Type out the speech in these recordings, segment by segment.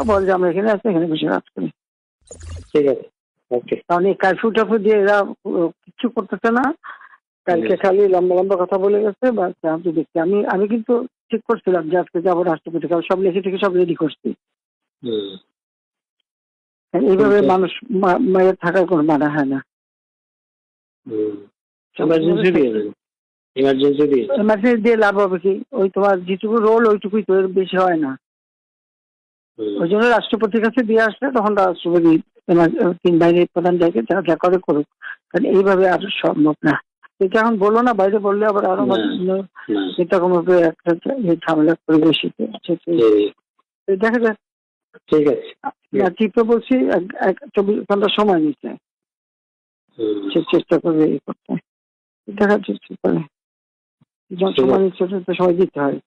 বল যে আমরা এখানে আছি, এখানে বসে কাজ করি। ঠিক আছে, ওকে। কারণ এই কারফিউ টাফিউ দিয়ে এরা কিছু করতেছে না। কালকে খালি লম্বা লম্বা কথা বলে গেছে। আমি দেখছি, আমি কিন্তু ঠিক করছিলাম যে আজকে যাবো রাষ্ট্রপতি, কারণ সব লিখে টিখে সব রেডি করছি। এইভাবে মানুষ মায়ের থাকার কোনো মানা হয় না। এমার্জেন্সি দিয়ে লাভ হবে কি? ওই তোমার যেটুকু রোল ওইটুকুই তো, এর বেশি হয় না। ওই জন্য রাষ্ট্রপতির কাছে দিয়ে আসলে তখন রাষ্ট্রপতি তিন বাহিনীর প্রধান যাকে যা যা করে করুক, কারণ এইভাবে আর সম্ভব না। এটা এখন বললো না, বাইরে বললে আবার আরো এরকম ভাবে একটা ঝামেলা পরিবেশিত দেখা যাক। ঠিক আছে, ঠিক তো বলছি, 24 ঘন্টা সময় নিচ্ছে, সে চেষ্টা করবে এই করতে। দেখা যাচ্ছে কি করে, যখন সময় নিচ্ছে তো সময় দিতে হয়।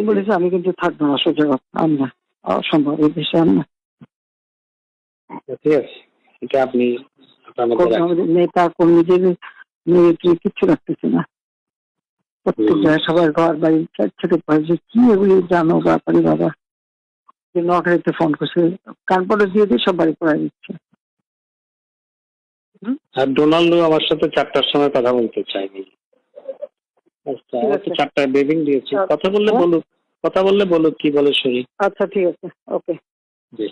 বলেছে আমি কিন্তু থাকবো না, সোজা কথা, আমরা অসম্ভব এই দেশে আমরা। ঠিক আছে, এটা আপনি নেতা কর্মীদের কিচ্ছু রাখতেছে না। প্রত্যেক জায়গায় সবার ঘর বাড়ি ছেড়ে যে কি এগুলি জানো ব্যাপারে বাবা, যে নোয়াখালীতে ফোন করছে, কানপটে দিয়ে দিয়ে সব বাড়ি পড়াই দিচ্ছে। আর ডোনাল্ডো আমার সাথে 4টার সময় কথা বলতে চাইনি। আচ্ছা, 4টায় ব্রিফিং দিয়েছি। কথা বললে বলুক কি বলে শুনি। আচ্ছা ঠিক আছে, ওকে। জি।